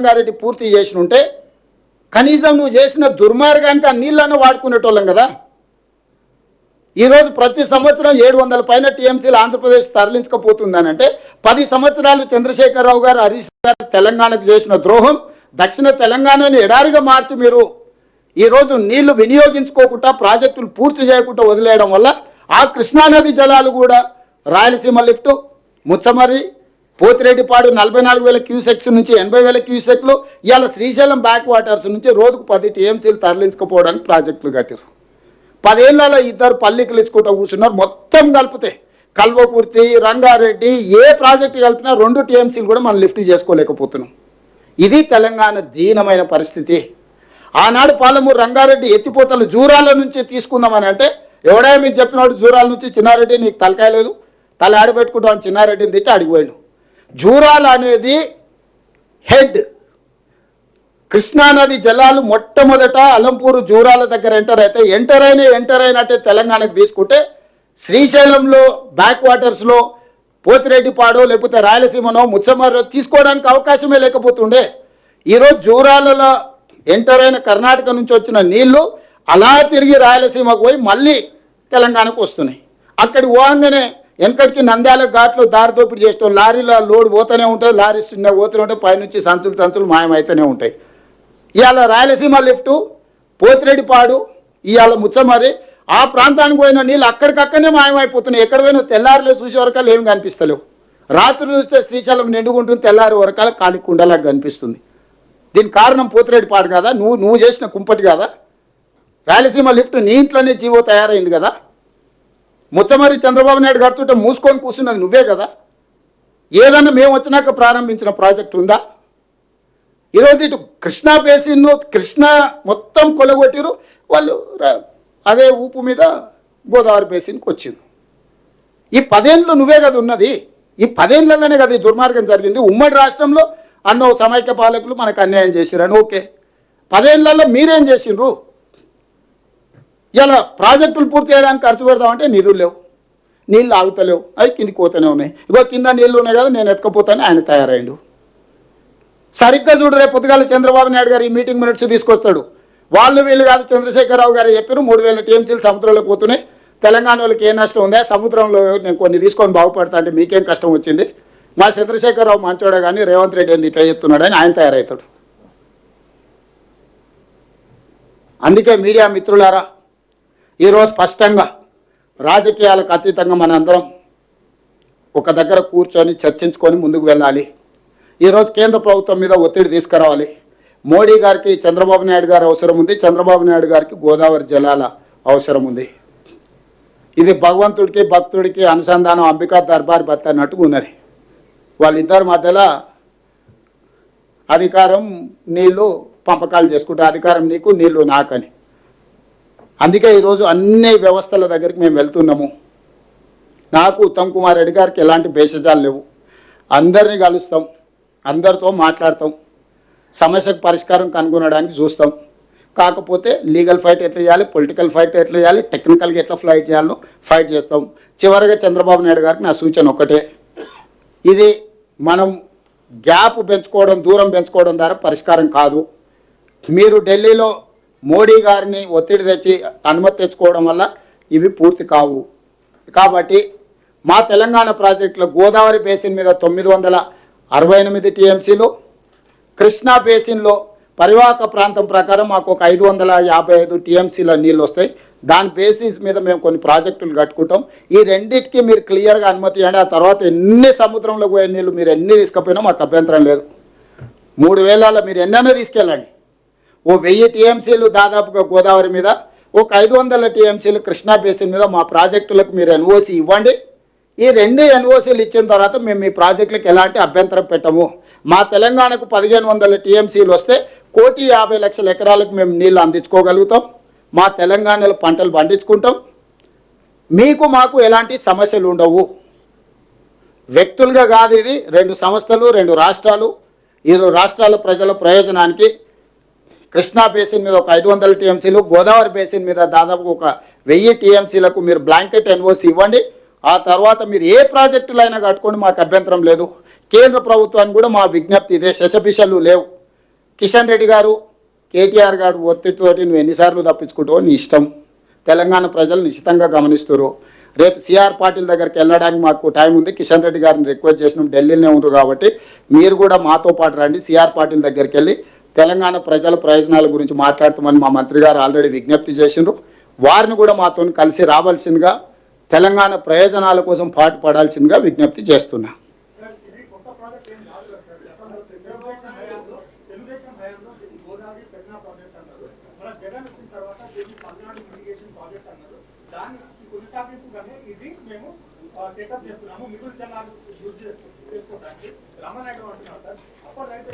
రంగారెడ్డి పూర్తి చేసి ఉంటే కనీసం నువ్వు చేసిన దుర్మార్గానికి ఆ నీళ్ళను వాడుకునేటోళ్ళం కదా. ఈరోజు ప్రతి సంవత్సరం 700 పైన టీఎంసీలు ఆంధ్రప్రదేశ్ తరలించకపోతుందనంటే 10 సంవత్సరాలు చంద్రశేఖరరావు గారు, హరీష్ గారు తెలంగాణకు చేసిన ద్రోహం, దక్షిణ తెలంగాణని ఎడారిగా మార్చి మీరు ఈరోజు నీళ్లు వినియోగించుకోకుండా ప్రాజెక్టులు పూర్తి చేయకుండా వదిలేయడం వల్ల ఆ కృష్ణానది జలాలు కూడా రాయలసీమ లిఫ్ట్, ముచ్చమర్రి, పోతిరెడ్డిపాడు 44,000 క్యూసెక్స్ నుంచి 80,000 క్యూసెక్లు, ఇవాళ శ్రీశైలం బ్యాక్ వాటర్స్ నుంచి రోజుకు 10 టీఎంసీలు తరలించుకోవడానికి ప్రాజెక్టులు కట్టారు. 10 ఏళ్లలో ఇద్దరు పల్లికలు ఇచ్చుకుంటూ కూర్చున్నారు. మొత్తం కలిపితే కల్వకుర్తి, రంగారెడ్డి ఏ ప్రాజెక్టు కలిపినా 2 టీఎంసీలు కూడా మనం లిఫ్ట్ చేసుకోలేకపోతున్నాం. ఇది తెలంగాణ దీనమైన పరిస్థితి. ఆనాడు పాలమూరు రంగారెడ్డి ఎత్తిపోతలు జూరాల నుంచి తీసుకుందామని అంటే ఎవడైనా మీకు చెప్పినట్టు జూరాల నుంచి చిన్నారెడ్డి నీకు తలకాయ లేదు, తల ఆడబెట్టుకుంటామని చిన్నారెడ్డిని తిట్టి అడిగిపోయాను. జూరాల అనేది హెడ్. కృష్ణానది జలాలు మొట్టమొదట అలంపూరు జూరాల దగ్గర ఎంటర్ అయినట్టే తెలంగాణకు తీసుకుంటే శ్రీశైలంలో బ్యాక్ వాటర్స్లో పోతిరెడ్డిపాడో లేకపోతే రాయలసీమనో ముచ్చమర్రో తీసుకోవడానికి అవకాశమే లేకపోతుండే. ఈరోజు జూరాలలో ఎంటర్ అయిన కర్ణాటక నుంచి వచ్చిన నీళ్లు అలా తిరిగి రాయలసీమకు పోయి మళ్ళీ తెలంగాణకు వస్తున్నాయి. అక్కడి పోగానే వెనకటికి నంద్యాల ఘాట్లో దారి దోపిడీ చేస్తాం. లారీలో లోడ్ పోతూనే ఉంటుంది, లారీస్ చిన్న పోతూనే ఉంటాయి, పైనుంచి సంచులు మాయమవుతూనే ఉంటాయి. ఇవాళ రాయలసీమ లిఫ్టు, పోతిరెడ్డిపాడు, ఇవాళ ముచ్చమర్రి ఆ ప్రాంతానికి పోయిన నీళ్ళు అక్కడికక్కడనే మాయమైపోతున్నాయి. ఎక్కడ పోయినా తెల్లారిలో చూసే వరకాలు ఏమి కనిపిస్తలేవు. రాత్రి చూస్తే శ్రీశైలం నిండుకుంటుంది, తెల్లారి వరకాల కాలి కుండలాగా కనిపిస్తుంది. దీనికి కారణం పోతిరెడ్డిపాడు కదా, నువ్వు చేసిన కుంపటి కదా. రాయలసీమ లిఫ్ట్ నీ ఇంట్లోనే జీవో తయారైంది కదా. ముచ్చమర్రి చంద్రబాబు నాయుడు కడుతుంటే మూసుకొని కూర్చున్నది నువ్వే కదా. ఏదన్నా మేము వచ్చినాక ప్రారంభించిన ప్రాజెక్టు ఉందా? ఈరోజు ఇటు కృష్ణా బేసిన్ను కృష్ణా మొత్తం కొలగొట్టిరు వాళ్ళు, అదే ఊపు మీద గోదావరి బేసిన్కి వచ్చింది. ఈ 10 ఏళ్ళు నువ్వే కదా ఉన్నది. ఈ 10 ఏళ్లలోనే కదా ఈ దుర్మార్గం జరిగింది. ఉమ్మడి రాష్ట్రంలో అన్నో సమైక్య పాలకులు మనకు అన్యాయం చేసిరని ఓకే, 10 ఏళ్లలో మీరేం చేసిండ్రు? ఇలా ప్రాజెక్టులు పూర్తి చేయడానికి ఖర్చు పెడదామంటే నిధులు లేవు, నీళ్ళు ఆగుతలేవు, అవి కిందికి పోతూనే ఉన్నాయి. ఇగో కింద నీళ్ళు ఉన్నాయి కదా నేను ఎత్తుకపోతాను ఆయన తయారైండు. సరిగ్గా చూడు, రేపు పొద్దుగాల చంద్రబాబు నాయుడు గారు ఈ మీటింగ్ మినిట్స్ తీసుకొస్తాడు. వాళ్ళు వీళ్ళు కాదు, చంద్రశేఖరరావు గారు చెప్పారు 3,000 టీఎంసీలు సముద్రంలో పోతున్నాయి, తెలంగాణ వాళ్ళకి ఏ నష్టం ఉందా, సముద్రంలో నేను కొన్ని తీసుకొని బాగుపడతా అంటే మీకేం కష్టం వచ్చింది, మా చంద్రశేఖరరావు మంచోడే కానీ రేవంత్ రెడ్డి ఏంది ఇట్లా చెప్తున్నాడు అని ఆయన తయారవుతాడు. అందుకే మీడియా మిత్రులారా, ఈరోజు స్పష్టంగా రాజకీయాలకు అతీతంగా మనందరం ఒక దగ్గర కూర్చొని చర్చించుకొని ముందుకు వెళ్ళాలి. ఈరోజు కేంద్ర ప్రభుత్వం మీద ఒత్తిడి తీసుకురావాలి. మోడీ గారికి చంద్రబాబు నాయుడు గారు అవసరం ఉంది, చంద్రబాబు నాయుడు గారికి గోదావరి జలాల అవసరం ఉంది. ఇది భగవంతుడికి భక్తుడికి అనుసంధానం, అంబికా దర్బార్ బత్ అన్నట్టుగా ఉన్నది. వాళ్ళిద్దరి మధ్యలో అధికారం నీళ్లు పంపకాలు చేసుకుంటే అధికారం నీకు నీళ్లు నాకని. అందుకే ఈరోజు అన్ని వ్యవస్థల దగ్గరికి మేము వెళ్తున్నాము. నాకు ఉత్తమ్ కుమార్ రెడ్డి గారికి ఎలాంటి భేషజాలు లేవు. అందరినీ కలుస్తాం, అందరితో మాట్లాడతాం, సమస్యకు పరిష్కారం కనుగొనడానికి చూస్తాం. కాకపోతే లీగల్ ఫైట్ ఎట్లా చేయాలి, పొలిటికల్ ఫైట్ ఎట్లా చేయాలి, టెక్నికల్గా ఎట్లా ఫైట్ చేయాలో ఫైట్ చేస్తాం. చివరిగా చంద్రబాబు నాయుడు గారికి నా సూచన ఒకటే, ఇది మనం గ్యాప్ పెంచుకోవడం, దూరం పెంచుకోవడం ద్వారా పరిష్కారం కాదు. మీరు ఢిల్లీలో మోడీ గారిని ఒత్తిడి తెచ్చి అనుమతి తెచ్చుకోవడం వల్ల ఇవి పూర్తి కావు. కాబట్టి మా తెలంగాణ ప్రాజెక్టులో గోదావరి బేసిన్ మీద 968 టీఎంసీలు, కృష్ణా బేసిన్లో పరివాహక ప్రాంతం ప్రకారం మాకు ఒక 555 టీఎంసీల నీళ్ళు వస్తాయి. దాని బేసిస్ మీద మేము కొన్ని ప్రాజెక్టులు కట్టుకుంటాం. ఈ రెండింటికి మీరు క్లియర్గా అనుమతి ఇవ్వండి. ఆ తర్వాత ఎన్ని సముద్రంలోకి పోయే నీళ్ళు మీరు ఎన్ని తీసుకుపోయినా మాకు అభ్యంతరం లేదు. 3,000 మీరు ఎన్నైనా తీసుకెళ్ళండి. ఓ 1000 టీఎంసీలు దాదాపుగా గోదావరి మీద, ఒక 500 టీఎంసీలు కృష్ణా బేసిన్ మీద మా ప్రాజెక్టులకు మీరు ఎన్ఓసి ఇవ్వండి. ఈ 2 ఎన్ఓసీలు ఇచ్చిన తర్వాత మేము మీ ప్రాజెక్టులకు ఎలాంటి అభ్యంతరం పెట్టము. మా తెలంగాణకు 1,500 టీఎంసీలు వస్తే 1,50,00,000 ఎకరాలకు మేము నీళ్లు అందించుకోగలుగుతాం. మా తెలంగాణలో పంటలు పండించుకుంటాం. మీకు మాకు ఎలాంటి సమస్యలు ఉండవు. వ్యక్తులుగా కాదు, ఇది 2 సంస్థలు, 2 రాష్ట్రాలు. ఈ రాష్ట్రాల ప్రజల ప్రయోజనానికి కృష్ణా బేసిన్ మీద ఒక 500 టీఎంసీలు, గోదావరి బేసిన్ మీద దాదాపు ఒక 1000 టీఎంసీలకు మీరు బ్లాంకెట్ ఎన్ఓసి ఇవ్వండి. ఆ తర్వాత మీరు ఏ ప్రాజెక్టులైనా కట్టుకొని మాకు అభ్యంతరం లేదు. కేంద్ర ప్రభుత్వానికి కూడా మా విజ్ఞప్తి ఇదే, శశపిషలు లేవు. కిషన్ రెడ్డి గారు కేటీఆర్ గారు ఒత్తిడితోటి నువ్వు ఎన్నిసార్లు తప్పించుకుంటావో నీ ఇష్టం. తెలంగాణ ప్రజలు నిశ్చితంగా గమనిస్తారు. రేపు సిఆర్ పాటిల్ దగ్గరికి వెళ్ళడానికి మాకు టైం ఉంది. కిషన్ రెడ్డి గారిని రిక్వెస్ట్ చేసినాం, ఢిల్లీలోనే ఉన్నారు కాబట్టి మీరు కూడా మాతో పాటు రండి. సిఆర్ పాటిల్ దగ్గరికి వెళ్ళి తెలంగాణ ప్రజల ప్రయోజనాల గురించి మాట్లాడతామని మా మంత్రి గారు ఆల్రెడీ విజ్ఞప్తి చేసిండ్రు. వారిని కూడా మాతో కలిసి రావాల్సిందిగా, తెలంగాణ ప్రయోజనాల కోసం పాటుపడాల్సిందిగా విజ్ఞప్తి చేస్తున్నా. రమణ నాయుడు అంటున్నారు సార్, అప్పర్ రైట్